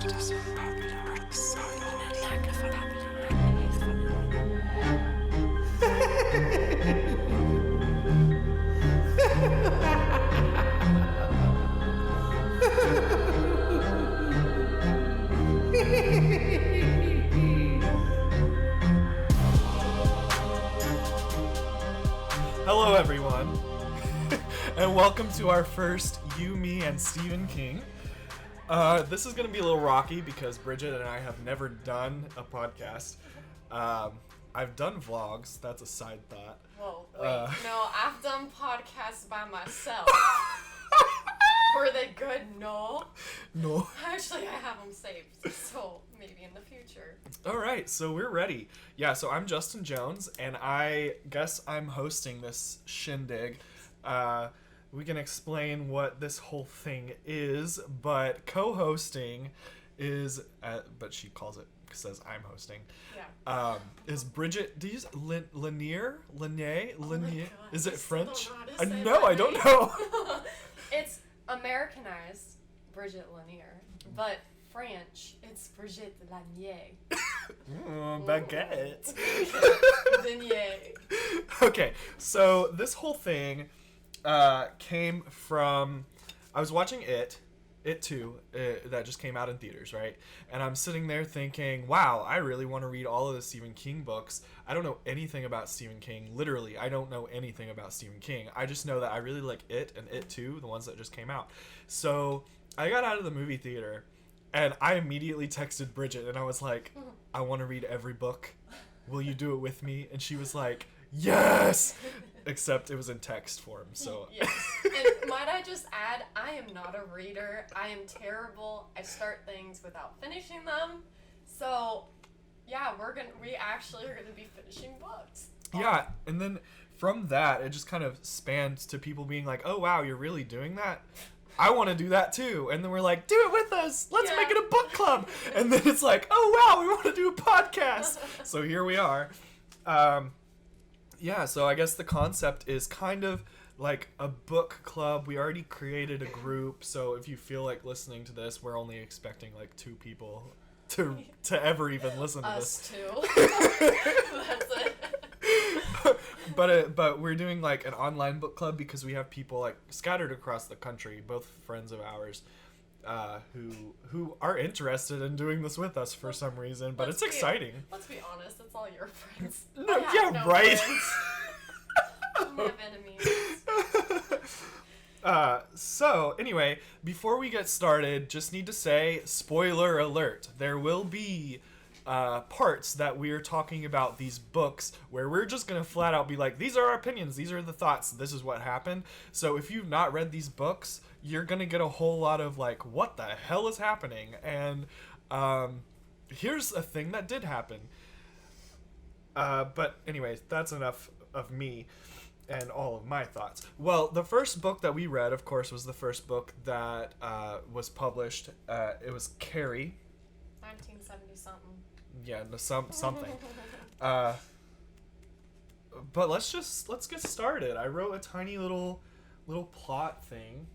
Hello, everyone, and welcome to our first You, Me, and Stephen King. This is going to be a little rocky because Bridget and I have never done a podcast. I've done vlogs. That's a side thought. Whoa, wait. No, I've done podcasts by myself. Were they good? No. No. Actually, I have them saved, so maybe in the future. All right, so we're ready. Yeah, so I'm Justin Jones, and I guess I'm hosting this shindig. We can explain what this whole thing is, but co-hosting is, but she says I'm hosting. Yeah. Is Bridget? Do you use Lanier? Is it French? I don't know. It's Americanized Bridget Lanier, but French, it's Bridget Lanier. Baguette. Lanier. Okay, so this whole thing came from, I was watching It 2, that just came out in theaters, right? And I'm sitting there thinking, wow, I really want to read all of the Stephen King books. I don't know anything about Stephen King. Literally, I don't know anything about Stephen King. I just know that I really like It and It 2, the ones that just came out. So I got out of the movie theater, and I immediately texted Bridget, and I was like, I want to read every book. Will you do it with me? And she was like, yes! Except it was in text form, so... Yes. And might I just add, I am not a reader. I am terrible. I start things without finishing them. So, yeah, we actually are gonna be finishing books. Yeah, and then from that, it just kind of spanned to people being like, oh, wow, you're really doing that? I want to do that too. And then we're like, do it with us. Let's make it a book club. And then it's like, oh, wow, we want to do a podcast. So here we are. Yeah, so I guess the concept is kind of like a book club. We already created a group, so if you feel like listening to this, we're only expecting like 2 people to ever even listen to Us this. too. That's it. But we're doing like an online book club because we have people like scattered across the country, both friends of ours, who are interested in doing this with us for some reason. But it's exciting. Let's be honest, it's all your friends. No, yeah, right. We have enemies. So anyway, before we get started, just need to say, spoiler alert, there will be parts that we're talking about these books where we're just gonna flat out be like, these are our opinions, these are the thoughts, this is what happened. So if you've not read these books, you're gonna get a whole lot of like, what the hell is happening? And here's a thing that did happen. But anyways, that's enough of me and all of my thoughts. Well, the first book that we read, of course, was the first book that was published. It was CARRIE. 1970-something. Yeah, something. But let's get started. I wrote a tiny little plot thing.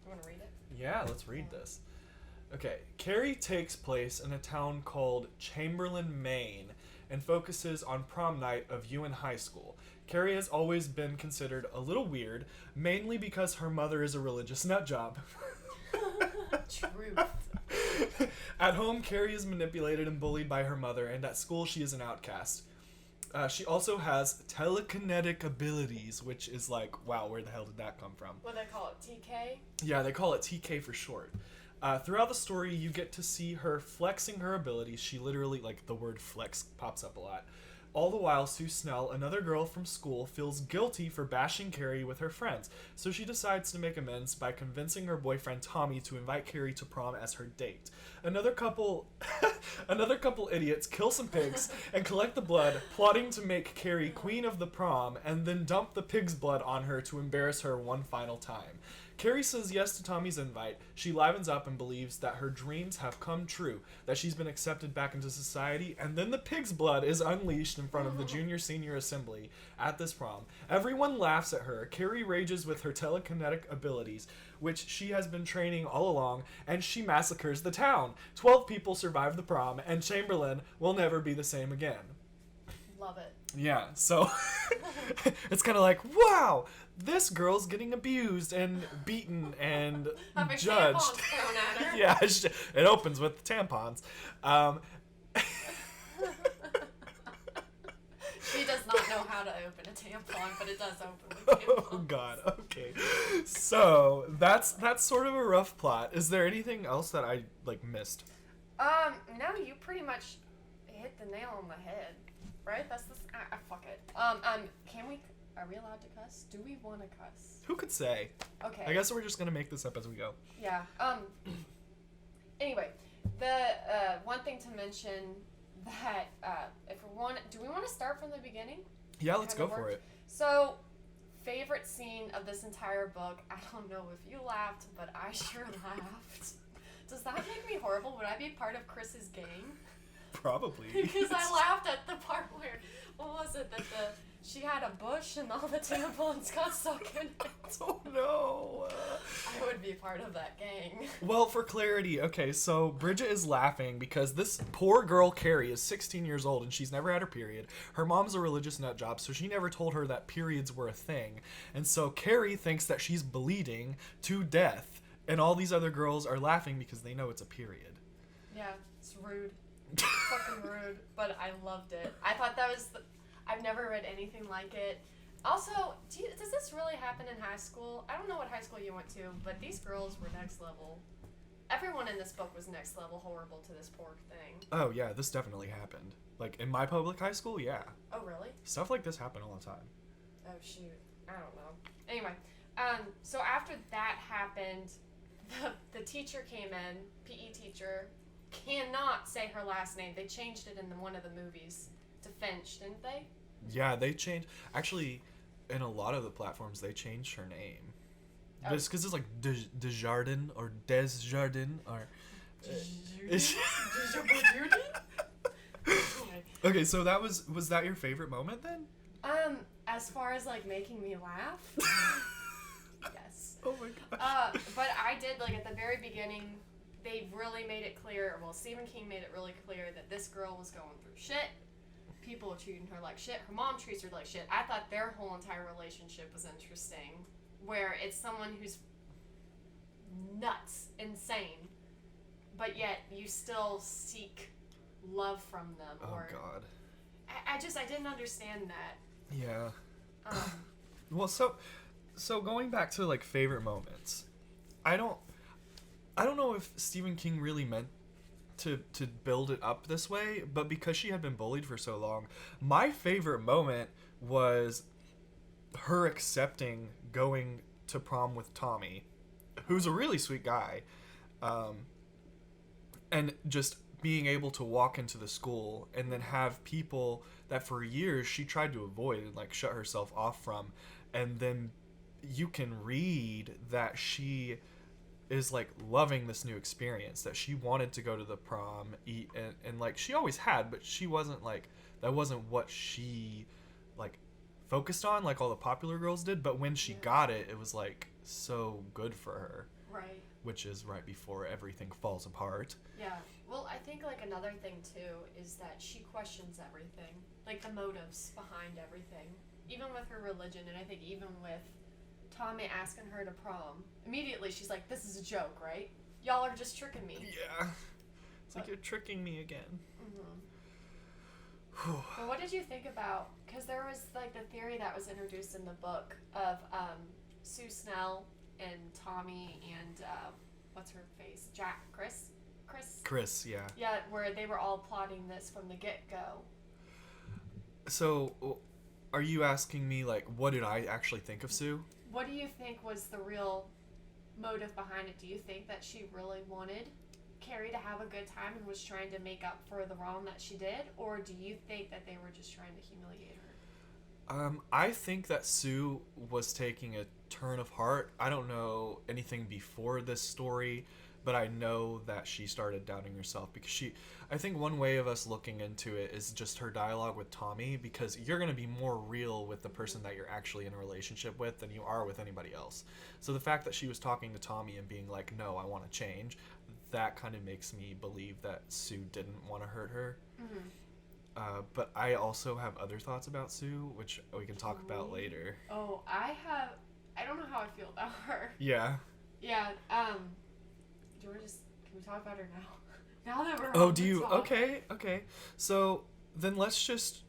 You want to read it? Yeah, let's read this. Okay, CARRIE takes place in a town called Chamberlain, Maine, and focuses on prom night of Ewan High School. CARRIE has always been considered a little weird, mainly because her mother is a religious nutjob. Truth. At home, CARRIE is manipulated and bullied by her mother, and at school, she is an outcast. She also has telekinetic abilities, which is like, wow, where the hell did that come from? What do they call it, TK? Yeah, they call it TK for short. Throughout the story, you get to see her flexing her abilities. She literally, like, the word flex pops up a lot. All the while, Sue Snell, another girl from school, feels guilty for bashing CARRIE with her friends, so she decides to make amends by convincing her boyfriend Tommy to invite CARRIE to prom as her date. Another couple idiots kill some pigs and collect the blood, plotting to make CARRIE queen of the prom and then dump the pig's blood on her to embarrass her one final time. Carrie says yes to Tommy's invite. She livens up and believes that her dreams have come true, that she's been accepted back into society, and then the pig's blood is unleashed in front of the junior-senior assembly at this prom. Everyone laughs at her. Carrie rages with her telekinetic abilities, which she has been training all along, and she massacres the town. 12 people survive the prom, and Chamberlain will never be the same again. Love it. Yeah, so it's kind of like, wow, this girl's getting abused and beaten and Having judged. tampons thrown at her. Yeah, it opens with tampons. She does not know how to open a tampon, but it does open with tampons. Oh God. Okay. So that's sort of a rough plot. Is there anything else that I missed? No, you pretty much hit the nail on the head, right? That's the fuck it. Are we allowed to cuss? Do we want to cuss? Who could say? Okay. I guess we're just gonna make this up as we go. Yeah. Anyway, the one thing to mention that do we want to start from the beginning? Yeah, let's go for it. So, favorite scene of this entire book. I don't know if you laughed, but I sure laughed. Does that make me horrible? Would I be part of Chris's gang? Probably. Because I laughed at the part where, what was it, that she had a bush and all the tampons got stuck in it. Oh no. I would be part of that gang. Well, for clarity, okay, so Bridget is laughing because this poor girl, Carrie, is 16 years old and she's never had her period. Her mom's a religious nut job, so she never told her that periods were a thing. And so Carrie thinks that she's bleeding to death, and all these other girls are laughing because they know it's a period. Yeah, it's rude. Fucking rude, but I loved it. I thought that was I've never read anything like it. Also, does this really happen in high school? I don't know what high school you went to, but these girls were next level. Everyone in this book was next level horrible to this poor thing. Oh yeah, this definitely happened. Like in my public high school, yeah. Oh really? Stuff like this happened all the time. Oh shoot, I don't know. Anyway, so after that happened, the teacher came in, PE teacher, cannot say her last name. They changed it in one of the movies to Finch, didn't they? Yeah, they changed. Actually, in a lot of the platforms, they changed her name. Oh. Just because it's like Desjardins or Desjardins or. Okay, so was that your favorite moment then? As far as making me laugh, yes. Oh my gosh. But I did at the very beginning. They really made it clear. Well, Stephen King made it really clear that this girl was going through shit. People are treating her like shit. Her mom treats her like shit. I thought their whole entire relationship was interesting, where it's someone who's nuts, insane, but yet you still seek love from them. Oh God. I didn't understand that. Yeah. Well, so going back to favorite moments, I don't know if Stephen King really meant to build it up this way, but because she had been bullied for so long, my favorite moment was her accepting going to prom with Tommy, who's a really sweet guy, and just being able to walk into the school and then have people that for years she tried to avoid and shut herself off from, and then you can read that she is loving this new experience, that she wanted to go to the prom, eat, and she always had, but she wasn't that wasn't what she focused on all the popular girls did, but when she got it, it was so good for her. Right. Which is right before everything falls apart. Yeah. Well, I think another thing too is that she questions everything, the motives behind everything, even with her religion, and I think even with Tommy asking her to prom, immediately she's like, this is a joke, right? Y'all are just tricking me. Yeah. It's you're tricking me again. Mm-hmm. Well, what did you think about, because there was the theory that was introduced in the book of Sue Snell and Tommy and what's her face? Chris, yeah. Yeah, where they were all plotting this from the get-go. So, are you asking me, what did I actually think of Sue? What do you think was the real motive behind it? Do you think that she really wanted Carrie to have a good time and was trying to make up for the wrong that she did? Or do you think that they were just trying to humiliate her? I think that Sue was taking a turn of heart. I don't know anything before this story, but I know that she started doubting herself because I think one way of us looking into it is just her dialogue with Tommy, because you're going to be more real with the person that you're actually in a relationship with than you are with anybody else. So the fact that she was talking to Tommy and being like, no, I want to change, that kind of makes me believe that Sue didn't want to hurt her. Mm-hmm. But I also have other thoughts about Sue, which we can talk about later. Oh, I don't know how I feel about her. Yeah. Yeah, do we can we talk about her now? Now that we're Oh, on do the you? talk. Okay. So then let's just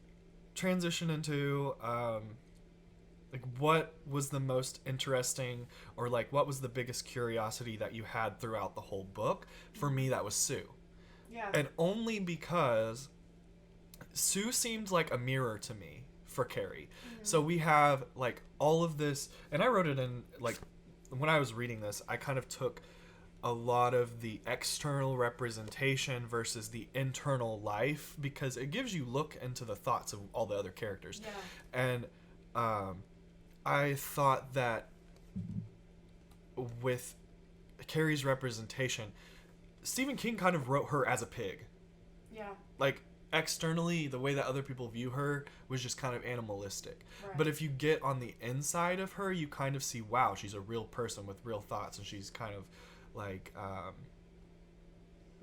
transition into like what was the most interesting, or like what was the biggest curiosity that you had throughout the whole book? For me, that was Sue. Yeah. And only because Sue seemed like a mirror to me for Carrie. Mm-hmm. So we have like all of this, and I wrote it in like when I was reading this, I kind of took a lot of the external representation versus the internal life, because it gives you look into the thoughts of all the other characters. Yeah. And I thought that with Carrie's representation, Stephen King kind of wrote her as a pig. Yeah. Like externally, the way that other people view her was just kind of animalistic. Right. But if you get on the inside of her, you kind of see, wow, she's a real person with real thoughts, and she's kind of like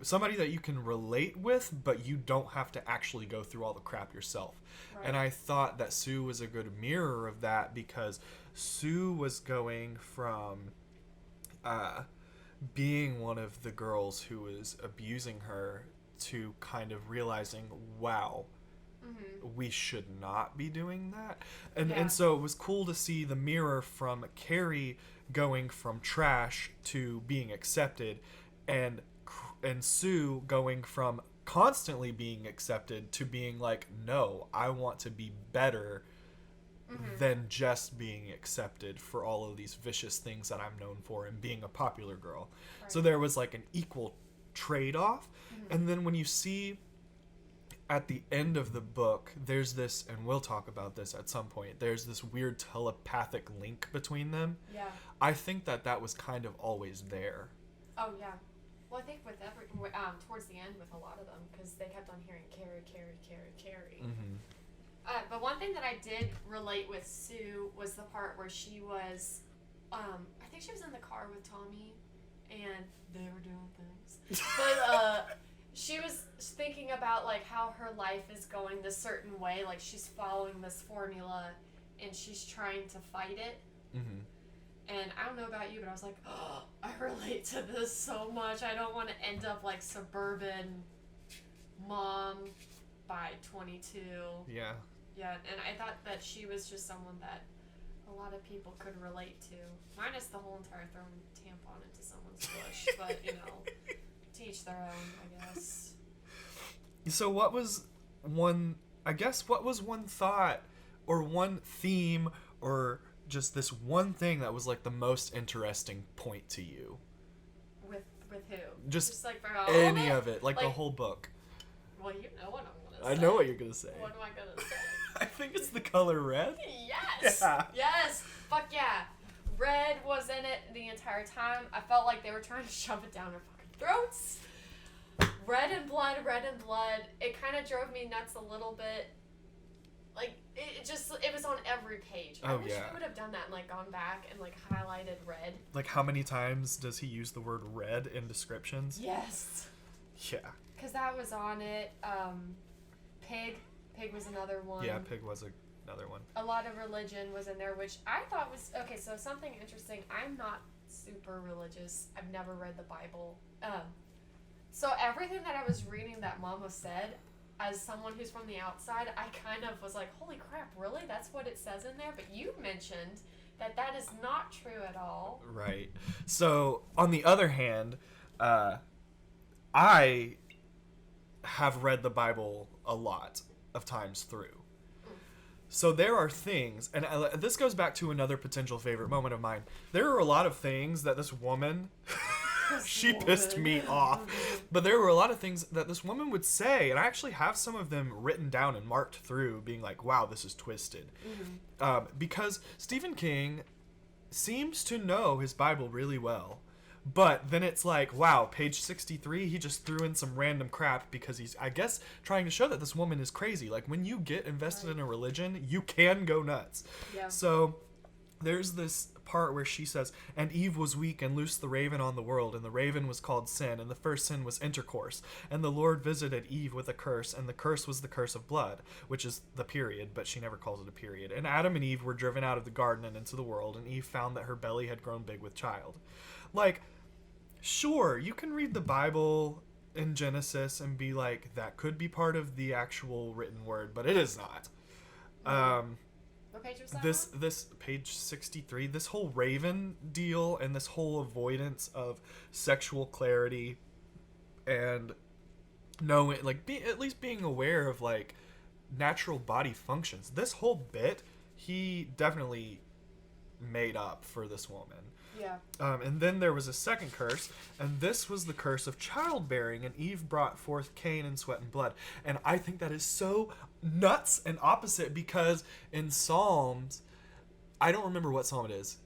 somebody that you can relate with, but you don't have to actually go through all the crap yourself. Right. And I thought that Sue was a good mirror of that, because Sue was going from being one of the girls who was abusing her to kind of realizing, wow, we should not be doing that. And so it was cool to see the mirror from Carrie going from trash to being accepted, and Sue going from constantly being accepted to being like, no, I want to be better than just being accepted for all of these vicious things that I'm known for and being a popular girl. Right. So there was like an equal trade-off. And then when you see at the end of the book, there's this, and we'll talk about this at some point, there's this weird telepathic link between them. Yeah. I think that was kind of always there. Oh, yeah. Well, I think with towards the end with a lot of them, because they kept on hearing Carrie. But one thing that I did relate with Sue was the part where she was, I think she was in the car with Tommy, and they were doing things. But she was thinking about like how her life is going this certain way, like she's following this formula, and she's trying to fight it. And I don't know about you, but I was like, oh, I relate to this so much. I don't want to end up like suburban mom by 22. Yeah. Yeah, and I thought that she was just someone that a lot of people could relate to. Minus the whole entire throwing tampon into someone's bush, but, you know, to each their own, I guess. So what was one thought or one theme or just this one thing that was like the most interesting point to you? With who? Just like for all any of of it, like the whole book. Well, you know what I'm gonna say. I know what you're gonna say. What am I gonna say? I think it's the color red. Yes! Yeah. Yes! Fuck yeah! Red was in it the entire time. I felt like they were trying to shove it down our fucking throats. Red and blood. It kind of drove me nuts a little bit. Like, it was on every page. I wish we would have done that and, like, gone back and, like, highlighted red. Like, how many times does he use the word red in descriptions? Yes. Yeah. Because that was on it. Pig. Pig was another one. Yeah, pig was another one. A lot of religion was in there, which I thought was... Okay, so something interesting. I'm not super religious. I've never read the Bible. So everything that I was reading that Mama said, as someone who's from the outside, I kind of was like, holy crap, really? That's what it says in there? But you mentioned that is not true at all. Right. So, on the other hand, I have read the Bible a lot of times through. So there are things, and this goes back to another potential favorite moment of mine. There are a lot of things that this woman She pissed me off. But there were a lot of things that this woman would say, and I actually have some of them written down and marked through, being like, wow, this is twisted. Because Stephen King seems to know his Bible really well. But then it's like, wow, page 63, he just threw in some random crap because he's, I guess, trying to show that this woman is crazy. Like, when you get invested in a religion, you can go nuts. Yeah. So there's this part where she says, and Eve was weak and loosed the raven on the world, and the raven was called sin, and the first sin was intercourse. And the Lord visited Eve with a curse, and the curse was the curse of blood, which is the period, but she never calls it a period. And Adam and Eve were driven out of the garden and into the world, and Eve found that her belly had grown big with child. Like, sure, you can read the Bible in Genesis and be like, that could be part of the actual written word, but it is not. What page was that? This page 63, this whole raven deal and this whole avoidance of sexual clarity and knowing, like, at least being aware of, like, natural body functions. This whole bit, he definitely made up for this woman. Yeah. And then there was a second curse, and this was the curse of childbearing, and Eve brought forth Cain in sweat and blood. And I think that is so nuts and opposite, because in Psalms, I don't remember what psalm it is,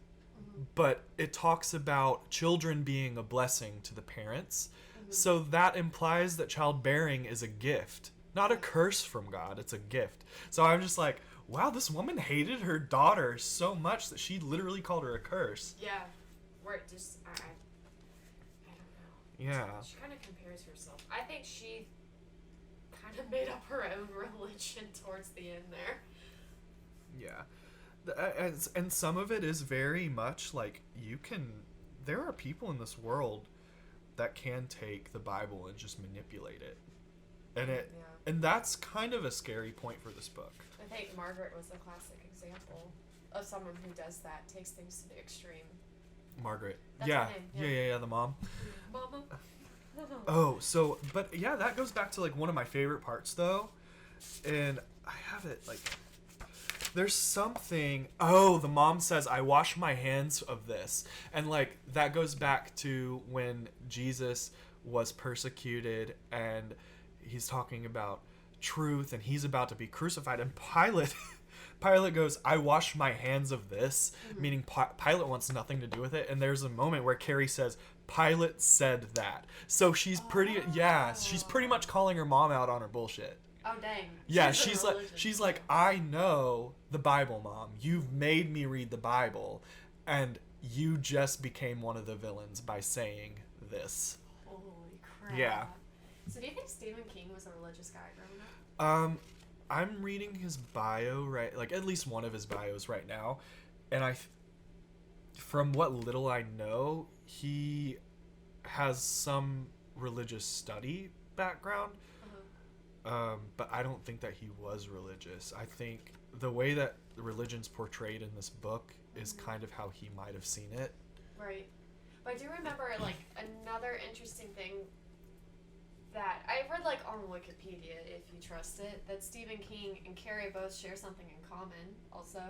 but it talks about children being a blessing to the parents. So that implies that childbearing is a gift, not a curse from God. It's a gift. So I'm just like, wow, this woman hated her daughter so much that she literally called her a curse. Yeah. Where it just, I don't know. Yeah. She kind of compares herself. I think she kind of made up her own religion towards the end there. Yeah. And some of it is very much like, there are people in this world that can take the Bible and just manipulate it. And that's kind of a scary point for this book. I think Margaret was a classic example of someone who does that, takes things to the extreme. Margaret. That's Yeah. her name, Yeah, the mom. Mama. Oh, so, but yeah, that goes back to, like, one of my favorite parts, though. And I have it, like, there's something, the mom says, I wash my hands of this. And, like, that goes back to when Jesus was persecuted, and he's talking about truth, and he's about to be crucified, and Pilate goes, I wash my hands of this, meaning Pilate wants nothing to do with it. And there's a moment where Carrie says, Pilate said that. So she's she's pretty much calling her mom out on her bullshit. Oh, dang. Yeah, she's like, I know the Bible, Mom. You've made me read the Bible, and you just became one of the villains by saying this. Holy crap. Yeah. So do you think Stephen King was a religious guy growing up? I'm reading his bio, right, like at least one of his bios right now, and from what little I know, he has some religious study background, but I don't think that he was religious. I think the way that religion's portrayed in this book is kind of how he might have seen it. Right. But I do remember, like, another interesting thing that I read, like, on Wikipedia, if you trust it, that Stephen King and Carrie both share something in common also.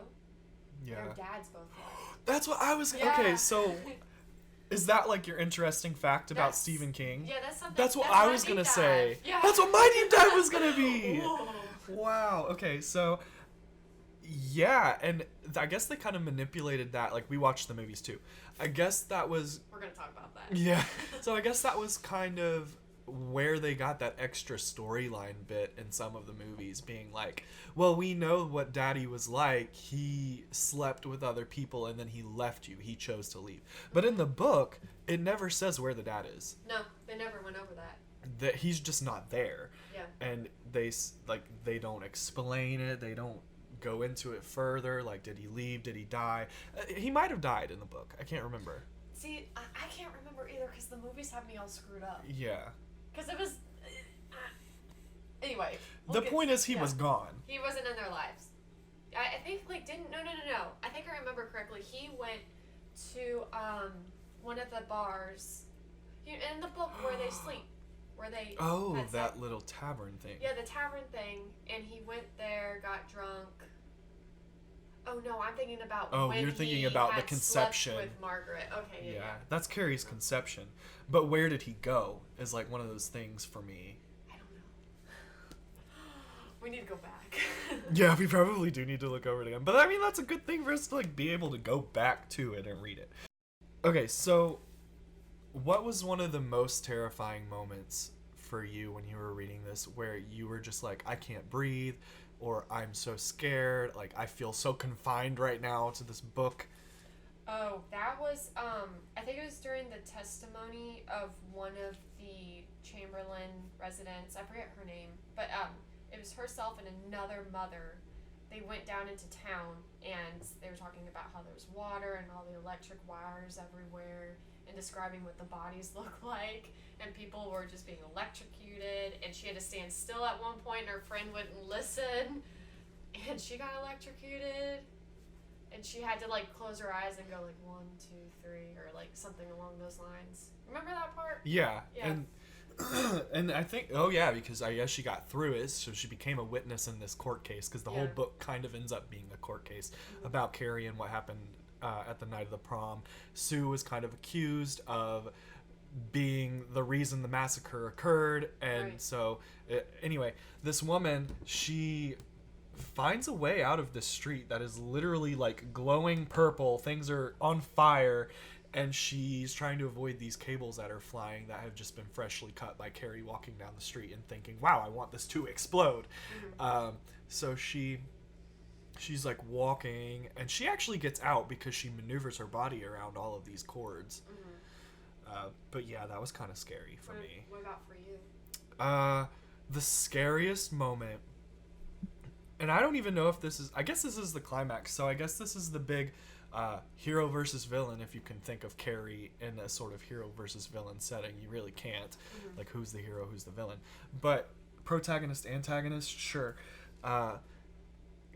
Yeah. Their dads both died. That's what I was... Yeah. Okay, so... Is that, like, your interesting fact about Stephen King? Yeah, that's something... That's what I was going to say. Yeah. That's what my deep dive was going to be! Whoa. Wow. Okay, so... Yeah, and I guess they kind of manipulated that. Like, we watched the movies, too. I guess that was... We're going to talk about that. Yeah. So I guess that was kind of where they got that extra storyline bit in some of the movies, being like, well, we know what Daddy was like. He slept with other people and then he left you. He chose to leave. But in the book, it never says where the dad is. No, they never went over that. That he's just not there. Yeah. And they don't explain it. They don't go into it further. Like, did he leave? Did he die? He might have died in the book. I can't remember. See, I can't remember either because the movies have me all screwed up. Yeah. Because it was... anyway. The point is he was gone. He wasn't in their lives. I think, like, No. I think I remember correctly. He went to one of the bars in the book where they sleep. Where they... Oh, that little tavern thing. Yeah, the tavern thing. And he went there, got drunk. Oh no, I'm thinking about Oh, when you're thinking he about the had conception. slept with Margaret. Okay, yeah. That's Carrie's conception. But where did he go is like one of those things for me. I don't know. We need to go back. Yeah, we probably do need to look over it again. But I mean, that's a good thing for us to like be able to go back to it and read it. Okay, so what was one of the most terrifying moments for you when you were reading this where you were just like, I can't breathe, or I'm so scared, like I feel so confined right now to this book? Oh, that was, I think it was during the testimony of one of the Chamberlain residents. I forget her name, but it was herself and another mother. They went down into town and they were talking about how there's water and all the electric wires everywhere and describing what the bodies look like, and people were just being electrocuted, and she had to stand still at one point and her friend wouldn't listen and she got electrocuted. And she had to like close her eyes and go like 1, 2, 3, or like something along those lines. Remember that part? Yeah. And I think, oh yeah, because I guess she got through it, so she became a witness in this court case, because the whole book kind of ends up being a court case about Carrie and what happened at the night of the prom. Sue was kind of accused of being the reason the massacre occurred, and so anyway, this woman, she finds a way out of this street that is literally like glowing purple, things are on fire, and she's trying to avoid these cables that are flying that have just been freshly cut by Carrie walking down the street and thinking, wow, I want this to explode. So she's like walking, and she actually gets out because she maneuvers her body around all of these cords. But yeah, that was kind of scary for me. What about for you? The scariest moment, and I don't even know if this is, I guess this is the climax, so I guess this is the big hero versus villain, if you can think of Carrie in a sort of hero versus villain setting. You really can't. Like, who's the hero, who's the villain? But protagonist, antagonist, sure.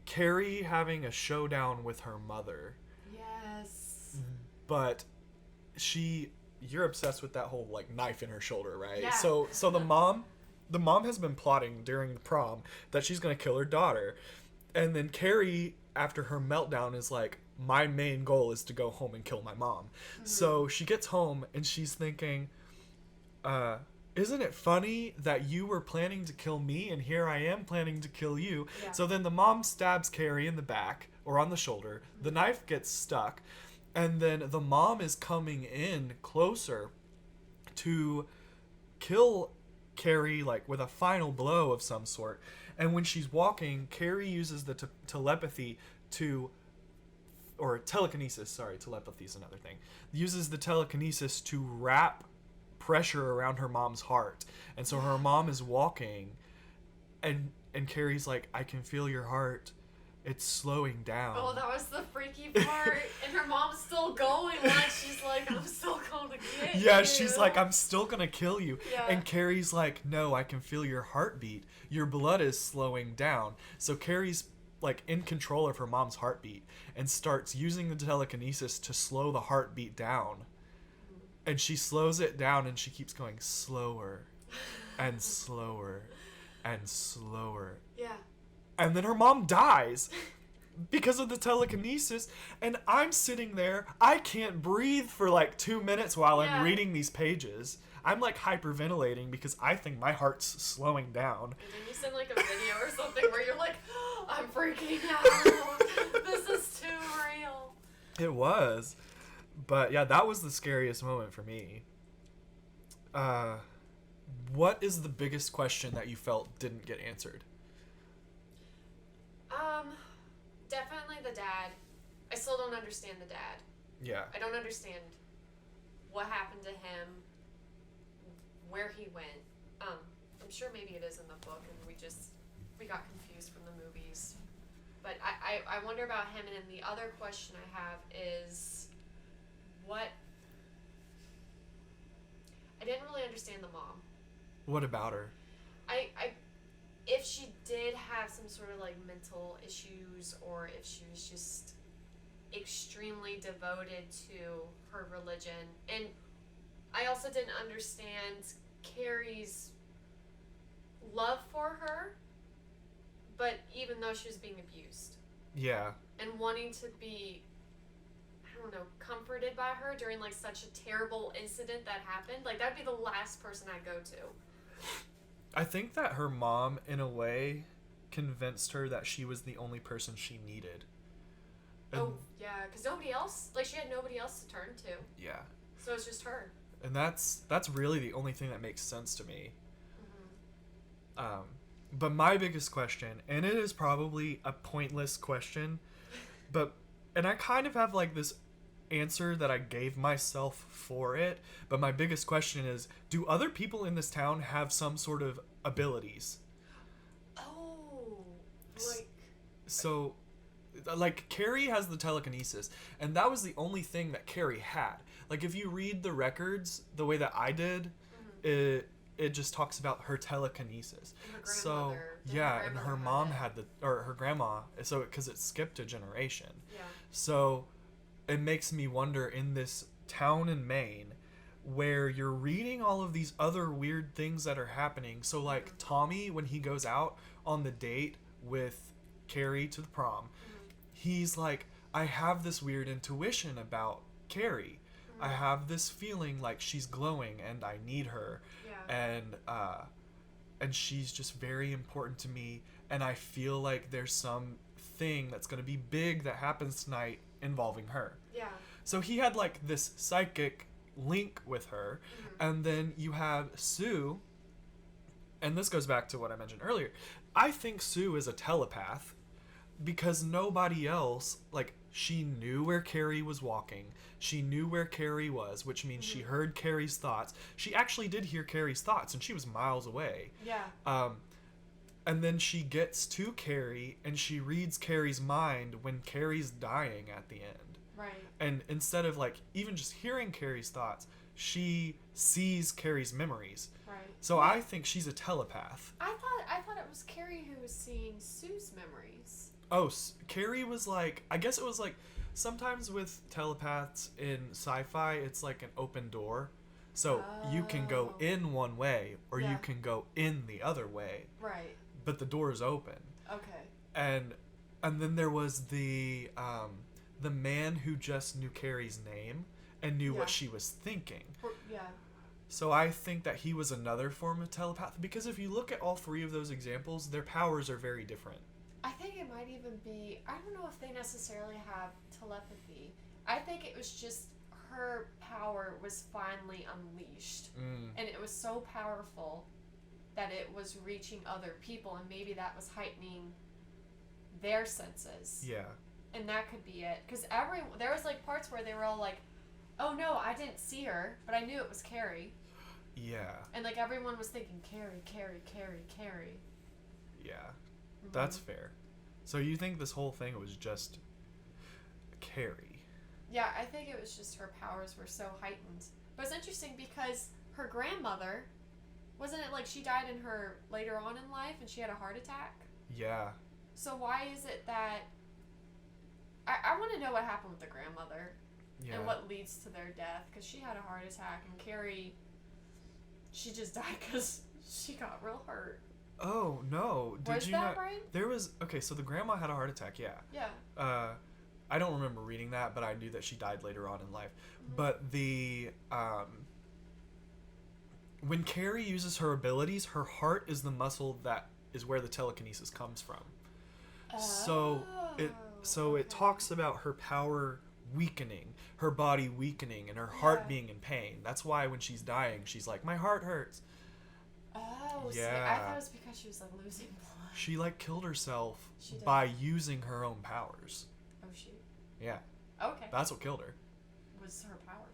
Carrie having a showdown with her mother. Yes. But you're obsessed with that whole like knife in her shoulder, right? Yeah. So the mom has been plotting during the prom that she's going to kill her daughter. And then Carrie, after her meltdown, is like, my main goal is to go home and kill my mom. So she gets home and she's thinking, isn't it funny that you were planning to kill me and here I am planning to kill you? Yeah. So then the mom stabs Carrie in the back or on the shoulder. The knife gets stuck. And then the mom is coming in closer to kill Carrie, like with a final blow of some sort. And when she's walking, Carrie uses the telepathy or telekinesis, sorry, telepathy is another thing, uses the telekinesis to wrap pressure around her mom's heart. And so her mom is walking, and Carrie's like, I can feel your heart. It's slowing down. Oh, that was the freaky part. And her mom's still going, like, she's like, I'm still gonna get you. Yeah, she's like, I'm still gonna kill you. Yeah. And Carrie's like, no, I can feel your heartbeat. Your blood is slowing down. So Carrie's like in control of her mom's heartbeat and starts using the telekinesis to slow the heartbeat down. And she slows it down, and she keeps going slower and slower and slower. Yeah. And then her mom dies because of the telekinesis, and I'm sitting there, I can't breathe for like 2 minutes while I'm reading these pages. I'm like hyperventilating because I think my heart's slowing down. And then you send like a video or something where you're like, oh, I'm freaking out. This is too real. It was. But yeah, that was the scariest moment for me. What is the biggest question that you felt didn't get answered? Definitely the dad. I still don't understand the dad. Yeah. I don't understand what happened to him, where he went. I'm sure maybe it is in the book and we got confused from the movies. But I wonder about him, and then the other question I have is I didn't really understand the mom. What about her? If she did have some sort of like mental issues, or if she was just extremely devoted to her religion. And I also didn't understand Carrie's love for her, but even though she was being abused. Yeah. and wanting to be, I don't know, comforted by her during like such a terrible incident that happened. Like that'd be the last person I'd go to. I think that her mom, in a way, convinced her that she was the only person she needed. And, Oh yeah, because nobody else, like she had nobody else to turn to. yeah. So it's just her. And that's really the only thing that makes sense to me. Mm-hmm. But my biggest question, and it is probably a pointless question, and I kind of have like this answer that I gave myself for it, but my biggest question is, do other people in this town have some sort of abilities? Oh, like So, like, Carrie has the telekinesis, and that was the only thing that Carrie had. Like, if you read the records the way that I did, it just talks about her telekinesis. her So, grandmother. yeah, and her mom had or her grandma, so because it skipped a generation. Yeah. So, it makes me wonder, in this town in Maine, where you're reading all of these other weird things that are happening. So, like, Tommy, when he goes out on the date with Carrie to the prom, he's like, I have this weird intuition about Carrie. I have this feeling like she's glowing and I need her. Yeah. And she's just very important to me, and I feel like there's some thing that's going to be big that happens tonight involving her. Yeah. So he had like this psychic link with her, and then you have Sue, and this goes back to what I mentioned earlier. I think Sue is a telepath because nobody else, like, she knew where Carrie was walking. She knew where Carrie was, which means she heard Carrie's thoughts. She actually did hear Carrie's thoughts, and she was miles away. Yeah. And then she gets to Carrie, and she reads Carrie's mind when Carrie's dying at the end. Right. And instead of, like, even just hearing Carrie's thoughts, she sees Carrie's memories. Right. So I think she's a telepath. I thought it was Carrie who was seeing Sue's memories. Oh, Carrie was like, I guess it was like, sometimes with telepaths in sci-fi, it's like an open door. So you can go in one way, or you can go in the other way. Right. But the door is open. Okay. And then there was the man who just knew Carrie's name and knew what she was thinking. Yeah. So I think that he was another form of telepath, because if you look at all three of those examples, their powers are very different. I think it might even be, I don't know if they necessarily have telepathy. I think it was just her power was finally unleashed. And it was so powerful that it was reaching other people, and maybe that was heightening their senses. Yeah. And that could be it. Because there was like parts where they were all like, oh no, I didn't see her, but I knew it was Carrie. Yeah. And like everyone was thinking, Carrie, Carrie, Carrie, Carrie. Yeah. That's fair. So you think this whole thing was just Carrie? Yeah, I think it was just her powers were so heightened. But it's interesting because her grandmother, wasn't it like she died in her later on in life and she had a heart attack? Yeah. So why is it that I want to know what happened with the grandmother and what leads to their death, because she had a heart attack and Carrie, she just died because she got real hurt. Oh no! Was that right? There was so the grandma had a heart attack. Yeah. Yeah. I don't remember reading that, but I knew that she died later on in life. But the when Carrie uses her abilities, her heart is the muscle that is where the telekinesis comes from. So it talks about her power weakening, her body weakening, and her heart being in pain. That's why when she's dying, she's like, my heart hurts. Oh, yeah. See, I thought it was because she was like losing blood. She like killed herself by using her own powers. Oh, she. Yeah. Okay. That's what killed her. Was her power.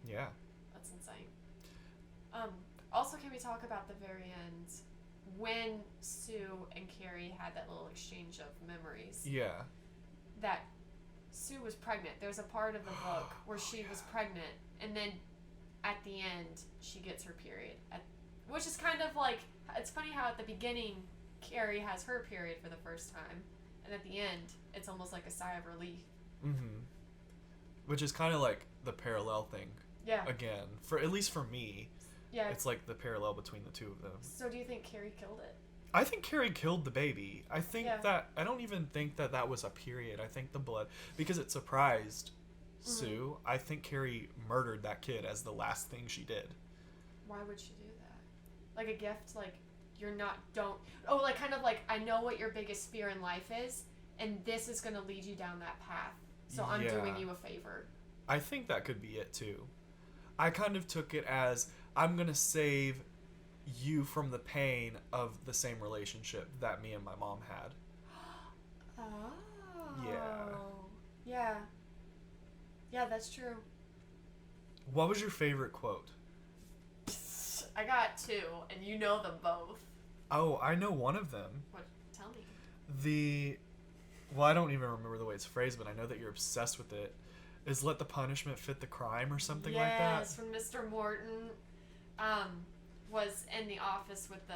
Yeah. That's insane. Also, can we talk about the very end when Sue and Carrie had that little exchange of memories? Yeah. That Sue was pregnant. There's a part of the book where she was pregnant, and then at the end she gets her period. Which is kind of like, it's funny how at the beginning Carrie has her period for the first time, and at the end it's almost like a sigh of relief. Which is kind of like the parallel thing. Yeah. Again, at least for me. Yeah. It's like the parallel between the two of them. So do you think Carrie killed it? I think Carrie killed the baby. I think Yeah. that I don't even think that that was a period. I think the blood, because it surprised Sue. I think Carrie murdered that kid as the last thing she did. Why would she do that? Like a gift, like like kind of like, I know what your biggest fear in life is, and this is going to lead you down that path. So I'm doing you a favor. I think that could be it too. I kind of took it as, I'm going to save you from the pain of the same relationship that me and my mom had. Oh. Yeah. Yeah. Yeah, that's true. What was your favorite quote? I got two, and you know them both. Oh, I know one of them. What? Tell me. Well, I don't even remember the way it's phrased, but I know that you're obsessed with it. Is let the punishment fit the crime or something like that? Yes, when Mr. Morton was in the office with the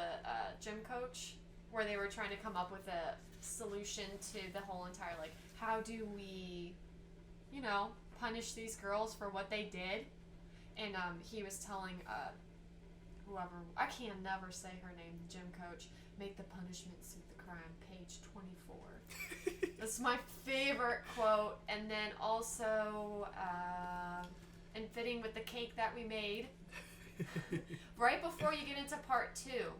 gym coach, where they were trying to come up with a solution to the whole entire, like, how do we, punish these girls for what they did? And he was telling whoever, I can never say her name, the gym coach, make the punishment suit the crime, page 24. That's my favorite quote. And then also, and fitting with the cake that we made, right before you get into part 2,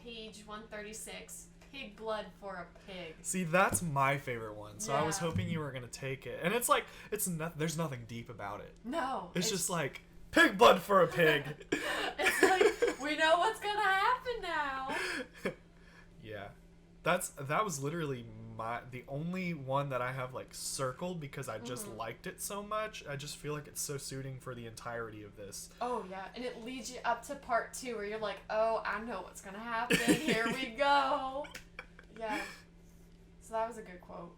page 136, pig blood for a pig. See, that's my favorite one. So I was Yeah. hoping you were going to take it. And it's like, there's nothing deep about it. No. It's just like, pig blood for a pig. It's like, we know what's going to happen now. Yeah. That was literally the only one that I have like circled because I just liked it so much. I just feel like it's so suiting for the entirety of this. Oh yeah, and it leads you up to part 2 where you're like, oh, I know what's gonna happen. Here we go. Yeah. So that was a good quote.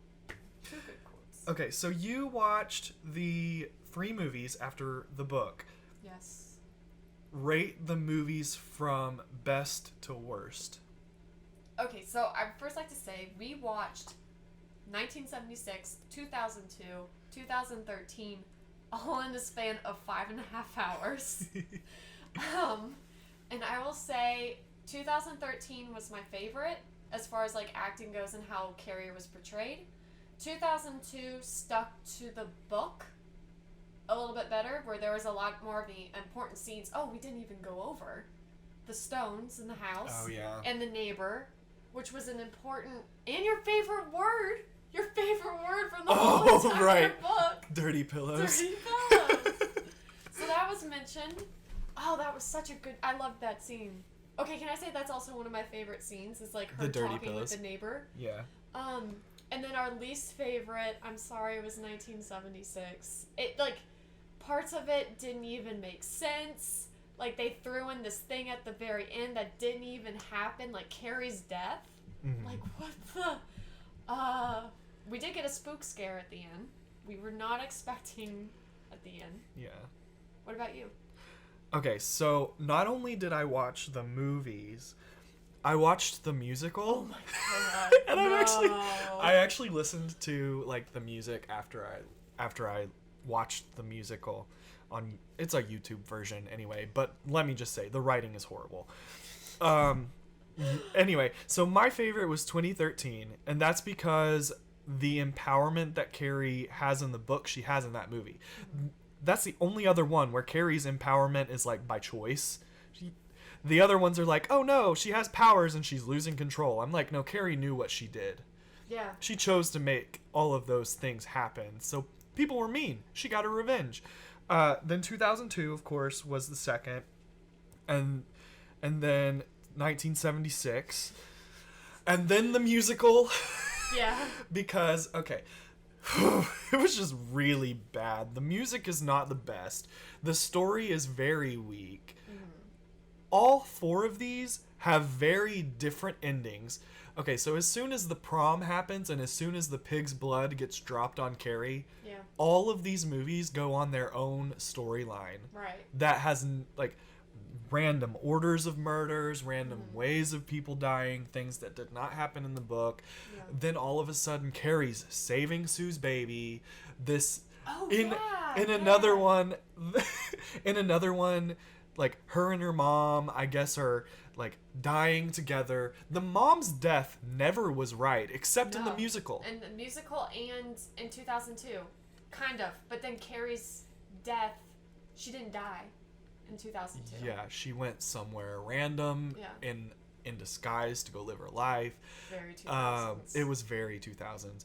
2 good quotes. Okay, so you watched the 3 movies after the book. Yes. Rate the movies from best to worst. Okay, so I'd first like to say we watched 1976, 2002, 2013, all in the span of 5.5 hours. And I will say 2013 was my favorite as far as like acting goes and how Carrie was portrayed. 2002 stuck to the book a little bit better, where there was a lot more of the important scenes. Oh, we didn't even go over the stones in the house. Oh, yeah. And the neighbor, which was an important, and your favorite word from the whole entire book. Dirty pillows. Dirty pillows. So that was mentioned. Oh, that was such a good, I loved that scene. Okay, can I say that's also one of my favorite scenes, is like her The dirty talking pillows. with the neighbor. Yeah. And then our least favorite, I'm sorry, was 1976. It, like, parts of it didn't even make sense. Like, they threw in this thing at the very end that didn't even happen, like Carrie's death. Mm-hmm. Like, what the? We did get a spook scare at the end. We were not expecting at the end. Yeah. What about you? Okay, so not only did I watch the movies, I watched the musical. Oh my god! And no. I actually listened to like the music after I watched the musical on, it's a YouTube version anyway, but let me just say the writing is horrible. Anyway, so my favorite was 2013, and that's because the empowerment that Carrie has in the book, she has in that movie. That's the only other one where Carrie's empowerment is like by choice. The other ones are like, oh no, she has powers and she's losing control. I'm like, no, Carrie knew what she did. Yeah. She chose to make all of those things happen. So people were mean. She got her revenge. Then 2002, of course, was the second. And then 1976. And then the musical. Yeah. Because, okay, it was just really bad. The music is not the best. The story is very weak. All 4 of these have very different endings. Okay, so as soon as the prom happens and as soon as the pig's blood gets dropped on Carrie, Yeah. all of these movies go on their own storyline. Right. That has, like, random orders of murders, random ways of people dying, things that did not happen in the book. Yeah. Then all of a sudden, Carrie's saving Sue's baby. Oh, yeah. In another one, like her and her mom, I guess, are like dying together. The mom's death never was right, except in the musical. And the musical and in 2002, kind of. But then Carrie's death, she didn't die in 2002. Yeah, she went somewhere random in disguise to go live her life. Very 2000s. It was very 2000s.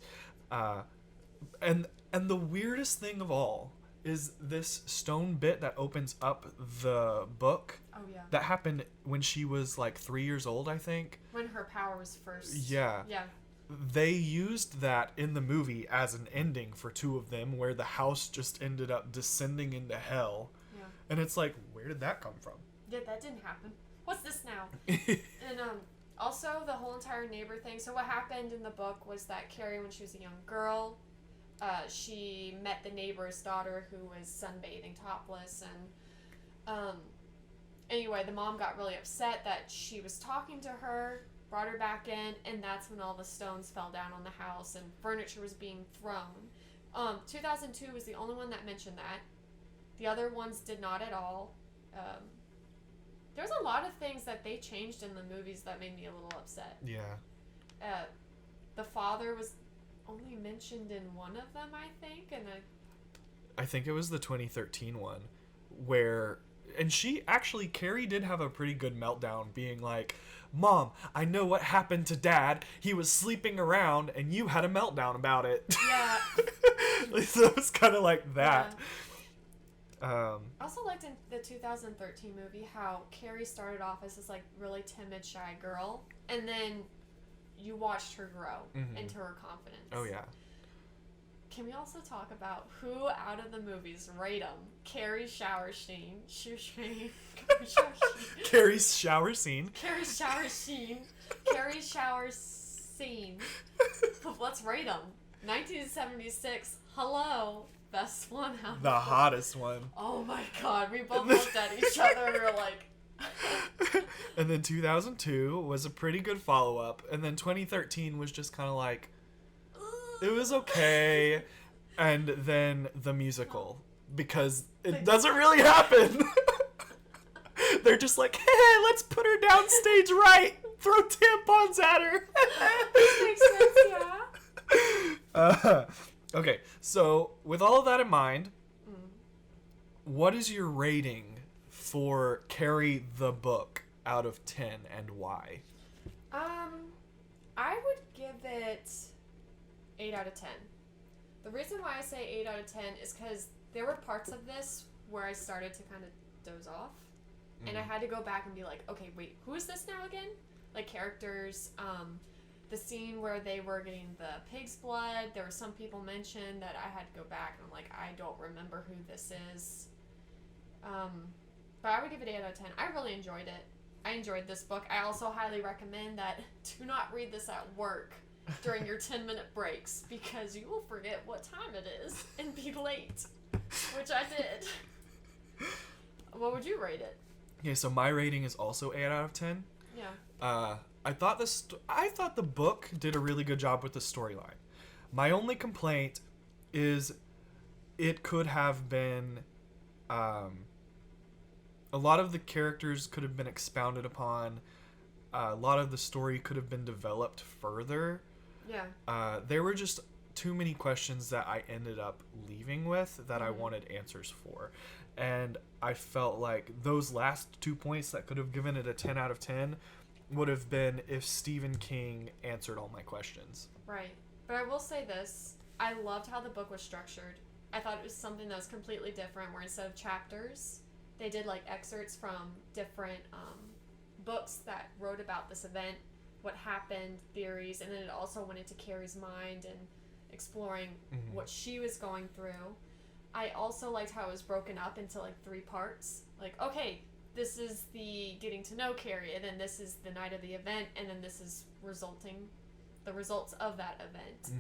And the weirdest thing of all is this stone bit that opens up the book. Oh, yeah. That happened when she was like 3 years old, I think. When her power was first. Yeah. Yeah. They used that in the movie as an ending for two of them, where the house just ended up descending into hell. Yeah. And it's like, where did that come from? Yeah, that didn't happen. What's this now? And also the whole entire neighbor thing. So what happened in the book was that Carrie, when she was a young girl, she met the neighbor's daughter who was sunbathing topless, and anyway, the mom got really upset that she was talking to her, brought her back in, and that's when all the stones fell down on the house and furniture was being thrown. 2002 was the only one that mentioned that. The other ones did not at all. There's a lot of things that they changed in the movies that made me a little upset. Yeah. The father was only mentioned in one of them, I think, and I think it was the 2013 one where, and Carrie did have a pretty good meltdown, being like, Mom, I know what happened to Dad. He was sleeping around and you had a meltdown about it. Yeah. So it was kind of like that. Yeah. I also liked in the 2013 movie how Carrie started off as this like really timid, shy girl, and then you watched her grow into her confidence. Oh, yeah. Can we also talk about who out of the movies rate them? Carrie's shower scene. Carrie's shower scene. Carrie's shower scene. Carrie's shower scene. Let's rate them. 1976. Hello. Best one out. The hottest one. Oh my god. We both looked at each other and we were like... And then 2002 was a pretty good follow-up. And then 2013 was just kind of like... It was okay. And then the musical. Because it doesn't really happen. They're just like, hey, let's put her downstage right. Throw tampons at her. This makes sense, yeah. Okay, so with all of that in mind, what is your rating for Carrie the book out of 10 and why? I would give it 8 out of 10. The reason why I say 8 out of 10 is because there were parts of this where I started to kind of doze off. And I had to go back and be like, okay, wait, who is this now again? Like characters, the scene where they were getting the pig's blood, there were some people mentioned that I had to go back and I'm like, I don't remember who this is. But I would give it 8 out of 10. I really enjoyed it. I enjoyed this book. I also highly recommend that do not read this at work during your 10-minute breaks because you will forget what time it is and be late, which I did. What would you rate it? Okay, so my rating is also 8 out of 10. Yeah. I thought the book did a really good job with the storyline. My only complaint is it could have been a lot of the characters could have been expounded upon. A lot of the story could have been developed further. Yeah. There were just too many questions that I ended up leaving with that I wanted answers for. And I felt like those last 2 points that could have given it a 10 out of 10 would have been if Stephen King answered all my questions. Right. But I will say this. I loved how the book was structured. I thought it was something that was completely different, where instead of chapters, they did like excerpts from different books that wrote about this event, what happened, theories, and then it also went into Carrie's mind and exploring what she was going through. I also liked how it was broken up into like 3 parts. Like, okay, this is the getting to know Carrie, and then this is the night of the event, and then this is the results of that event.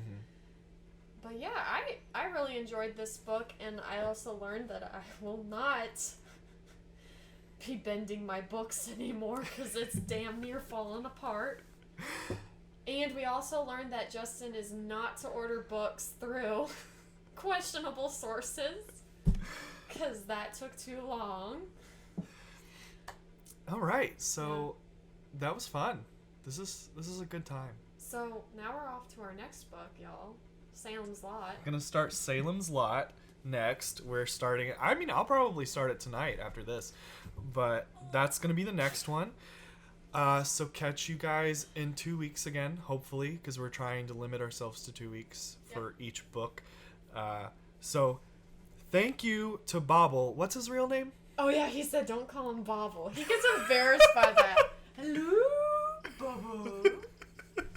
But yeah, I really enjoyed this book, and I also learned that I will not be bending my books anymore because it's damn near falling apart. And we also learned that Justin is not to order books through questionable sources because that took too long. All right, so that was fun. This is a good time. So now we're off to our next book, y'all. Salem's Lot. I'm gonna start Salem's Lot next. We're starting. I mean, I'll probably start it tonight after this, but that's gonna be the next one. So catch you guys in 2 weeks again, hopefully, because we're trying to limit ourselves to 2 weeks for each book. So thank you to Bobble. What's his real name? Oh yeah, he said don't call him Bobble. He gets embarrassed by that. Hello, Bobble.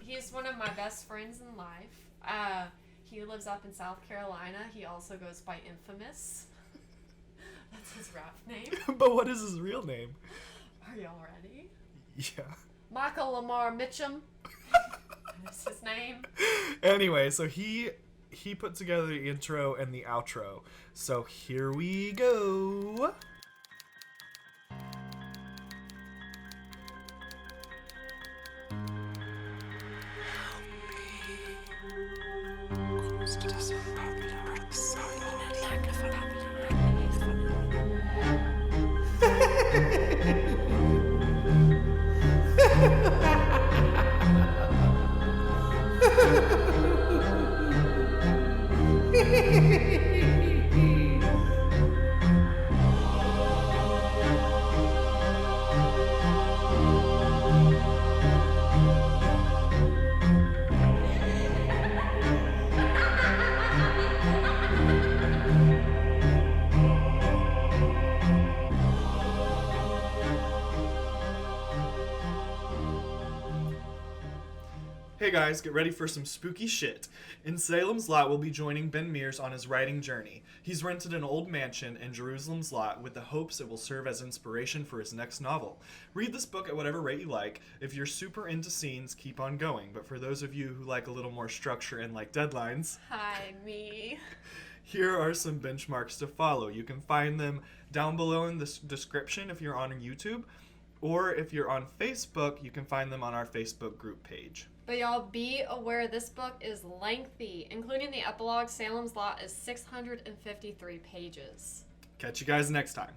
He's one of my best friends in life. He lives up in South Carolina. He also goes by Infamous. That's his rap name. But what is his real name? Are y'all ready? Yeah. Michael Lamar Mitchum. That's his name. Anyway, so he put together the intro and the outro. So here we go. Hey guys, get ready for some spooky shit. In Salem's Lot, we'll be joining Ben Mears on his writing journey. He's rented an old mansion in Jerusalem's Lot with the hopes it will serve as inspiration for his next novel. Read this book at whatever rate you like. If you're super into scenes, keep on going. But for those of you who like a little more structure and like deadlines... Hi, me. Here are some benchmarks to follow. You can find them down below in the description if you're on YouTube. Or if you're on Facebook, you can find them on our Facebook group page. But y'all be aware this book is lengthy. Including the epilogue, Salem's Lot is 653 pages. Catch you guys next time.